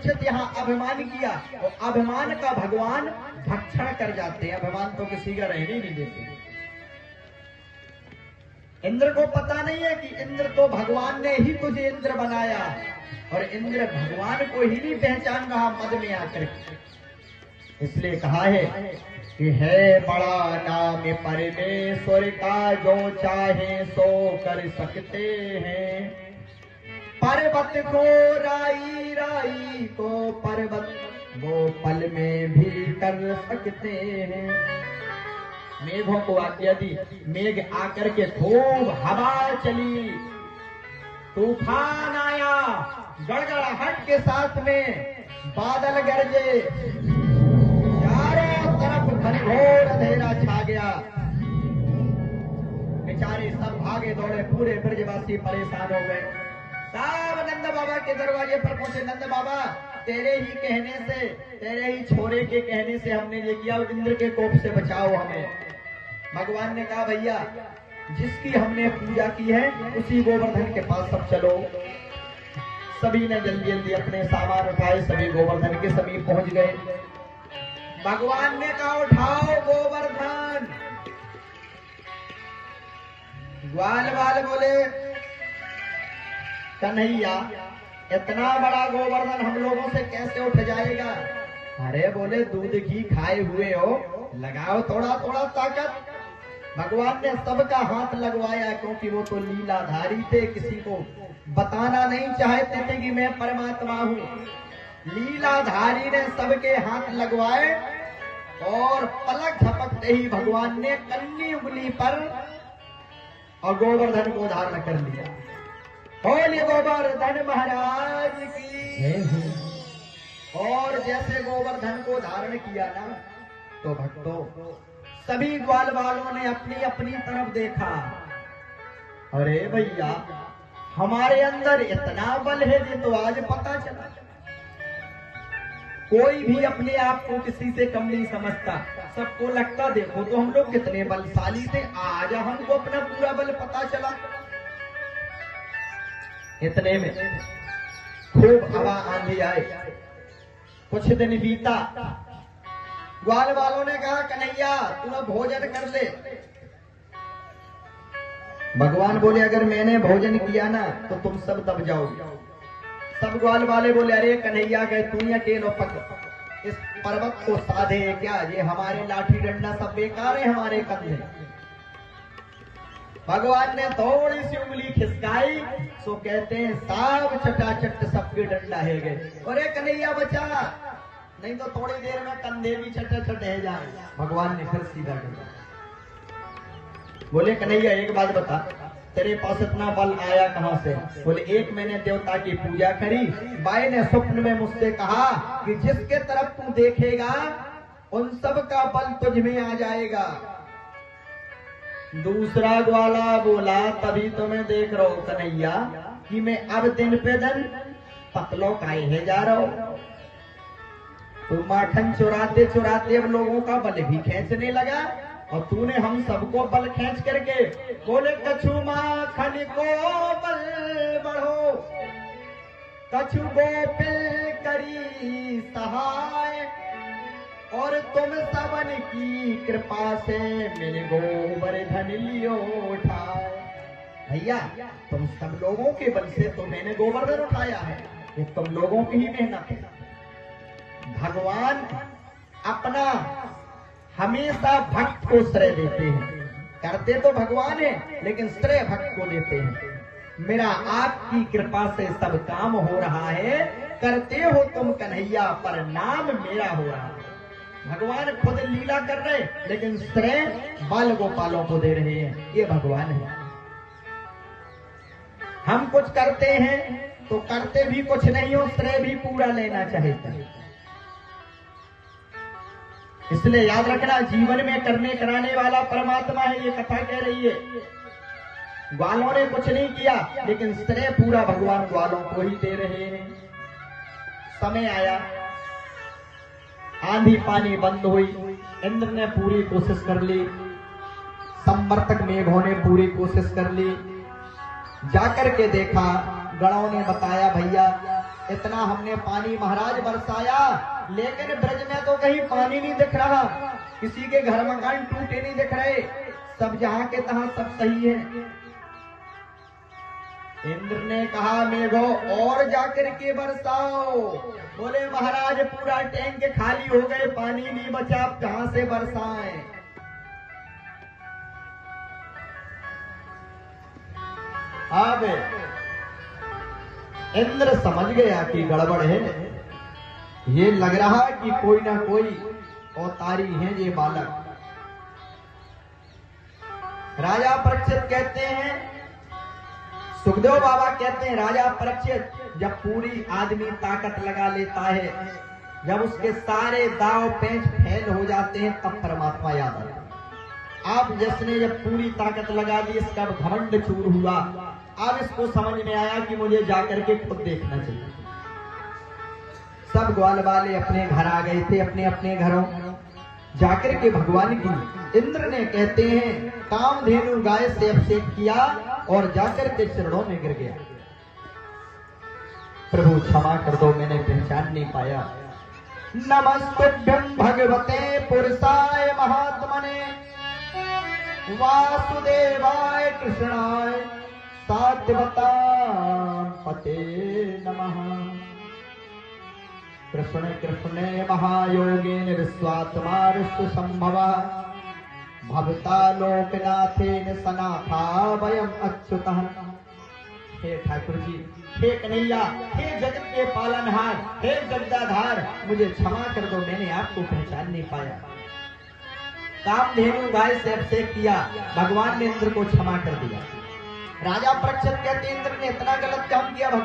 कुछित यहाँ अभिमान किया, और अभिमान का भगवान भक्षण कर जाते हैं। अभिमान तो किसी का रहने नहीं देते। इंद्र को पता नहीं है कि इंद्र तो भगवान ने ही तुझे इंद्र बनाया, और इंद्र भगवान को ही नहीं पहचान रहा मद में आकर। इसलिए कहा है कि है बड़ा नाम परमेश्वर का, जो चाहे सो कर सकते हैं। पर्वत को राई, राई को पर्वत, वो पल में भी कर सकते हैं। मेघों को आज्ञा दी, मेघ आकर के खूब हवा चली, तूफान आया, गड़गड़ाहट के साथ में बादल गरजे, चारों तरफ घनघोर अंधेरा छा गया। बेचारे सब भागे दौड़े, पूरे ब्रजवासी परेशान हो गए। सब नंद बाबा के दरवाजे पर पहुंचे। नंद बाबा, तेरे ही कहने से, तेरे ही छोरे के कहने से हमने ये किया, इंद्र के कोप से बचाओ हमें। भगवान ने कहा, भैया जिसकी हमने पूजा की है उसी गोवर्धन के पास सब चलो। सभी ने जल्दी जल्दी अपने सामान उठाए, सभी गोवर्धन के समीप पहुंच गए। भगवान ने कहा, उठाओ गोवर्धन। ग्वाल बाल बोले, कन्हैया इतना बड़ा गोवर्धन हम लोगों से कैसे उठ जाएगा? अरे बोले, दूध घी खाए हुए हो, लगाओ थोड़ा थोड़ा ताकत। भगवान ने सबका हाथ लगवाया, क्योंकि वो तो लीलाधारी थे, किसी को बताना नहीं चाहते थे कि मैं परमात्मा हूँ। लीलाधारी ने सबके हाथ लगवाए, और पलक झपकते ही भगवान ने कन्नी उंगली पर और गोवर्धन को धारण कर लिया। बोलिए गोवर्धन महाराज की। और जैसे गोवर्धन को धारण किया ना, तो भक्तों सभी ग्वाल वालों ने अपनी अपनी तरफ देखा। अरे भैया, हमारे अंदर इतना बल है, ये तो आज पता चला। कोई भी अपने आप को किसी से कम नहीं समझता। सबको लगता, देखो तो हम लोग कितने बलशाली थे, आज हमको अपना पूरा बल पता चला। इतने में खूब हवा आंधी आए। कुछ दिन बीता, ग्वाल वालों ने कहा, कन्हैया तू अब भोजन कर ले। भगवान बोले, अगर मैंने भोजन किया ना तो तुम सब दब जाओगे। सब ग्वाल वाले बोले, अरे कन्हैया गए तू ही अकेलो पक, इस पर्वत को साधे क्या? ये हमारे लाठी डंडा सब बेकार है हमारे कंधे। भगवान ने थोड़ी सी उंगली खिसकाई, सो कहते हैं सब चटाचट सबके डंडा है गए। अरे कन्हैया बचा, नहीं तो थोड़ी देर में कंधे भी चटाचट है जाए। भगवान ने फिर सीधा किया। बोले, कन्हैया एक बात बता, तेरे पास इतना बल आया कहां से? बोले, एक मैंने देवता की पूजा करी, बाई ने स्वप्न में मुझसे कहा कि जिसके तरफ तू देखेगा उन सब का बल तुझ में आ जाएगा। दूसरा ग्वाला बोला, तभी तो मैं देख रहा हूं कन्हैया कि मैं अब दिन पे दिन पतलो काहे जा रहा हूं। तो माखन चुराते चुराते अब लोगों का बल भी खींचने लगा, और तूने हम सबको बल खींच करके बोले, कछु माखन को बल बढ़ो, कछु गोपिल करी सहाय, और तुम सबन की कृपा से मेरे गोवर्धन लियो उठाए। भैया तुम सब लोगों के बल से तो मैंने गोवर्धन उठाया है, ये तुम लोगों की ही मेहनत है। भगवान अपना हमेशा भक्त को श्रेय देते हैं। करते तो भगवान है, लेकिन श्रेय भक्त को देते हैं। मेरा आपकी कृपा से सब काम हो रहा है, करते हो तुम कन्हैया, पर नाम मेरा हो रहा है। भगवान खुद लीला कर रहे, लेकिन श्रेय बाल गोपालों को दे रहे हैं। ये भगवान है। हम कुछ करते हैं तो करते भी कुछ नहीं हो, श्रेय भी पूरा लेना चाहते हैं। इसलिए याद रखना, जीवन में करने कराने वाला परमात्मा है, ये कथा कह रही है। ग्वालों ने कुछ नहीं किया, लेकिन श्रेय पूरा भगवान ग्वालों को ही दे रहे हैं। समय आया, आंधी पानी बंद हुई, इंद्र ने पूरी कोशिश कर ली, संवर्तक मेघों ने पूरी कोशिश कर ली। जाकर के देखा, गणों ने बताया, भैया इतना हमने पानी महाराज बरसाया, लेकिन ब्रज में तो कहीं पानी नहीं दिख रहा, किसी के घर मकान टूटे नहीं दिख रहे, सब जहां के तहां सब सही है। इंद्र ने कहा मेघो और जाकर के बरसाओ। बोले महाराज पूरा टैंक खाली हो गए, पानी नहीं बचा, अब कहां से बरसाएं। अब इंद्र समझ गया कि गड़बड़ है, ये लग रहा कि कोई ना कोई अवतारी है ये बालक। राजा परीक्षित कहते हैं, सुखदेव बाबा कहते हैं, राजा परीक्षित जब पूरी आदमी ताकत लगा लेता है, जब उसके सारे दाव पेंच फेल हो जाते हैं, तब परमात्मा याद आता है। अब जिसने जब पूरी ताकत लगा दी, इसका घमंड चूर हुआ, अब इसको समझ में आया कि मुझे जाकर के खुद देखना चाहिए। सब ग्वाल वाले अपने घर आ गए थे, अपने अपने घरों जाकर के भगवान की इंद्र ने कहते हैं कामधेनु गाय से अभिषेक किया और जाकर के चरणों में गिर गया। प्रभु क्षमा कर दो, मैंने पहचान नहीं पाया। नमस्तुभ्यं भगवते पुरुषाय महात्मने वासुदेवाय कृष्णाय सात्वतां पते नमः। कृष्ण कृष्णे महायोगेन विश्वात्मा विश्व संभवः भवता लोकनाथेन सनाथा वयम अच्युतः। हे ठाकुर जी, हे कन्हैया, हे जगत के पालनहार, हे जगदाधार, मुझे क्षमा कर दो, मैंने आपको पहचान नहीं पाया। कामधेनु गाय से अभिषेक किया, भगवान ने इंद्र को क्षमा कर दिया। राजा परीक्षित कहते इंद्र ने इतना गलत काम किया,